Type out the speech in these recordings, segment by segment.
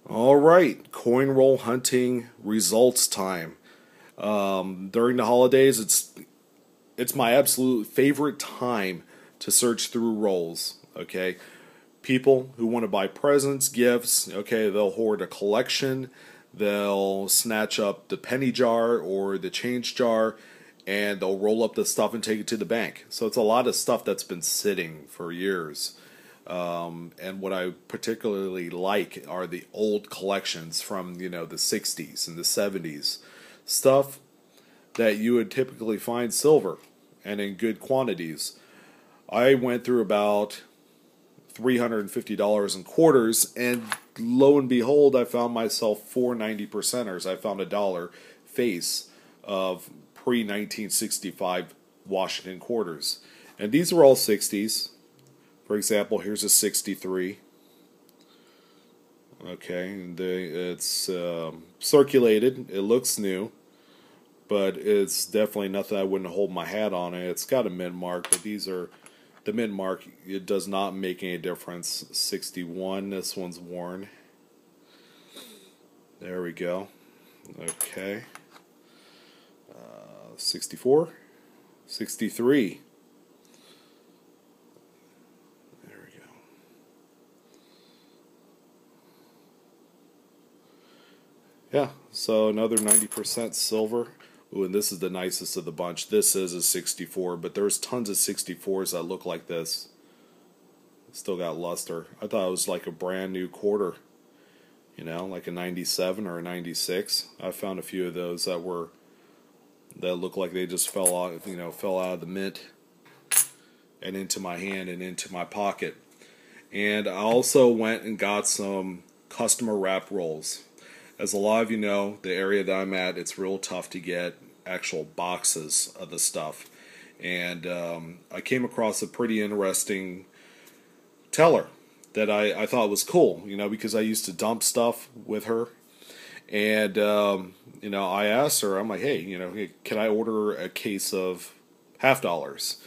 All right, coin roll hunting results time. During the holidays, it's my absolute favorite time to search through rolls. Okay, people who want to buy presents, gifts. Okay, they'll hoard a collection. They'll snatch up the penny jar or the change jar, and they'll roll up the stuff and take it to the bank. So it's a lot of stuff that's been sitting for years. And what I particularly like are the old collections from the 60s and the 70s, stuff that you would typically find silver and in good quantities. I went through about $350 in quarters, and lo and behold, I found myself 4 90%ers. I found a dollar face of pre 1965 Washington quarters, and these were all 60s. For example, here's a 63. Okay, and it's circulated. It looks new, but it's definitely nothing I wouldn't hold my hat on it. It's got a mint mark, but these are the mint mark. It does not make any difference. 61. This one's worn. There we go. Okay. 64. 63. Yeah, so another 90% silver. Ooh, and this is the nicest of the bunch. This is a 64, but there's tons of 64s that look like this. Still got luster. I thought it was like a brand new quarter, like a 97 or a 96. I found a few of those that look like they just fell out, fell out of the mint and into my hand and into my pocket. And I also went and got some customer wrap rolls. As a lot of you know, the area that I'm at, it's real tough to get actual boxes of the stuff. And I came across a pretty interesting teller that I thought was cool, because I used to dump stuff with her. And, I asked her, I'm like, hey, can I order a case of $50?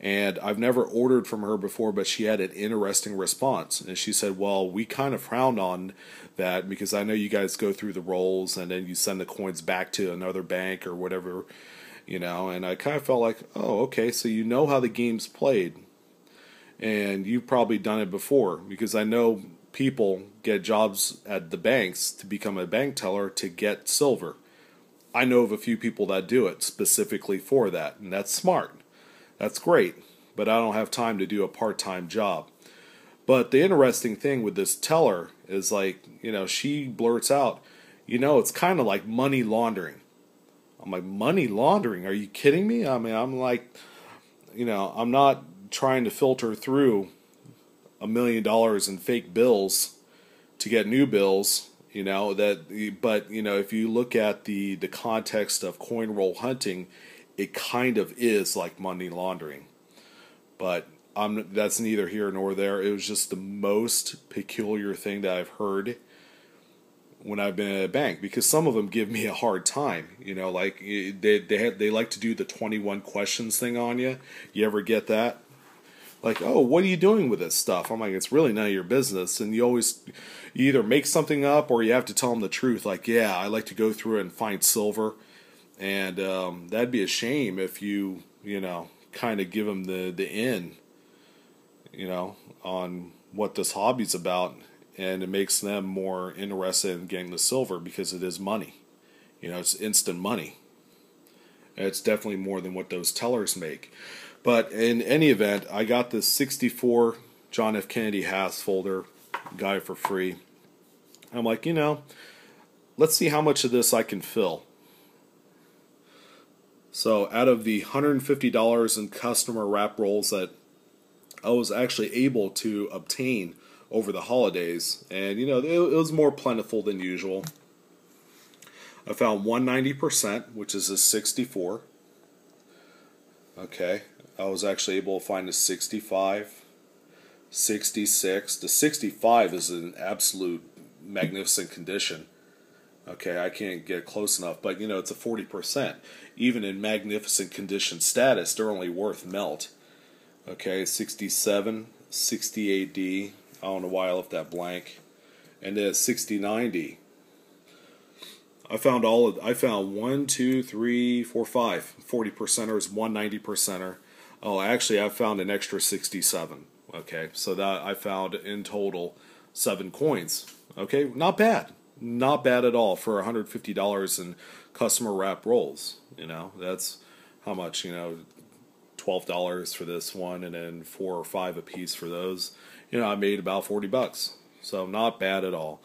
And I've never ordered from her before, but she had an interesting response. And she said, well, we kind of frown on that because I know you guys go through the rolls and then you send the coins back to another bank or whatever, and I kind of felt like, oh, okay, so you know how the game's played. And you've probably done it before because I know people get jobs at the banks to become a bank teller to get silver. I know of a few people that do it specifically for that, and that's smart. That's great, but I don't have time to do a part-time job. But the interesting thing with this teller is she blurts out, it's kind of like money laundering. I'm like, money laundering? Are you kidding me? I mean, I'm like, I'm not trying to filter through $1 million in fake bills to get new bills, but if you look at the context of coin roll hunting, it kind of is like money laundering. But that's neither here nor there. It was just the most peculiar thing that I've heard when I've been at a bank, because some of them give me a hard time. Like they like to do the 21 questions thing on you. You ever get that? Like, oh, what are you doing with this stuff? I'm like, it's really none of your business. And you either make something up or you have to tell them the truth. Like, yeah, I like to go through it and find silver. And that'd be a shame if you kind of give them the in, on what this hobby's about. And it makes them more interested in getting the silver because it is money. It's instant money. And it's definitely more than what those tellers make. But in any event, I got this 64 John F. Kennedy Haas folder, got it for free. I'm like, let's see how much of this I can fill. So out of the $150 in customer wrap rolls that I was actually able to obtain over the holidays, and it was more plentiful than usual, I found 190%, which is a 64. Okay, I was actually able to find a 65, 66. The 65 is in absolute magnificent condition. Okay, I can't get close enough, but it's a 40%. Even in magnificent condition status, they're only worth melt. Okay, 67, 68D. I don't know why I left that blank. and then 6090. I found 1, 2, 3, 4, 5 40 percenters, 190 percenter. Oh, actually, I found an extra 67. Okay, so that I found in total 7 coins. Okay, not bad. Not bad at all for $150 in customer wrap rolls. You know, that's how much, you know, $12 for this one, and then 4 or 5 a piece for those. You know, I made about $40. So not bad at all.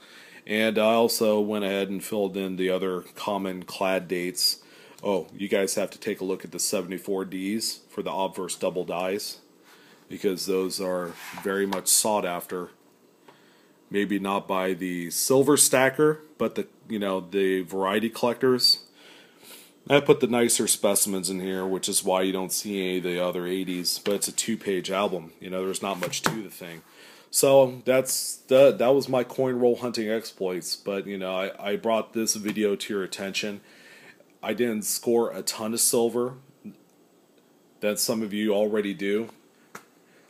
And I also went ahead and filled in the other common clad dates. Oh, you guys have to take a look at the 74Ds for the obverse double dies, because those are very much sought after. Maybe not by the silver stacker, but the, you know, the variety collectors. I put the nicer specimens in here, which is why you don't see any of the other 80s. But it's a 2-page album. You know, there's not much to the thing. So that was my coin roll hunting exploits. But you know, I brought this video to your attention. I didn't score a ton of silver that some of you already do.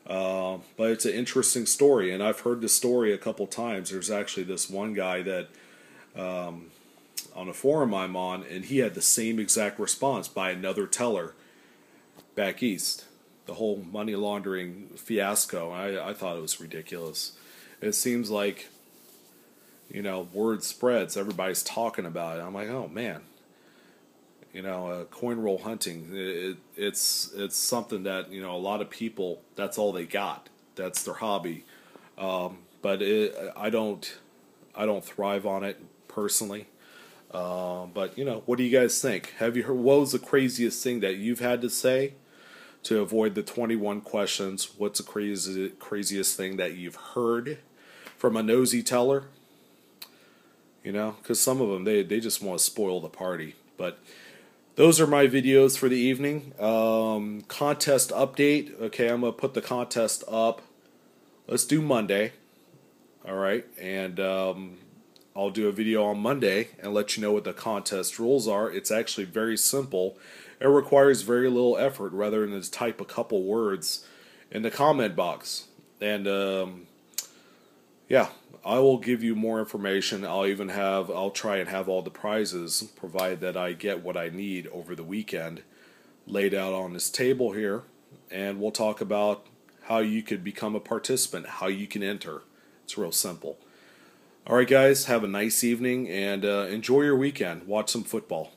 But it's an interesting story, and I've heard the story a couple times. There's actually this one guy that on a forum I'm on, and he had the same exact response by another teller back east. The whole money laundering fiasco, I thought it was ridiculous. It seems like, you know, word spreads, everybody's talking about it. I'm like, oh man, you know, coin roll hunting, it's something that, you know, a lot of people, that's all they got, that's their hobby. But I don't thrive on it personally. But you know, what do you guys think? Have you heard, what was the craziest thing that you've had to say to avoid the 21 questions? What's the craziest thing that you've heard from a nosy teller? You know, because some of them, they just want to spoil the party. But those are my videos for the evening. Contest update. Okay, I'm going to put the contest up. Let's do Monday. Alright, and I'll do a video on Monday and let you know what the contest rules are. It's actually very simple. It requires very little effort rather than to type a couple words in the comment box. And yeah, I will give you more information. I'll try and have all the prizes, provided that I get what I need over the weekend, laid out on this table here. And we'll talk about how you could become a participant, how you can enter. It's real simple. Alright guys, have a nice evening and enjoy your weekend. Watch some football.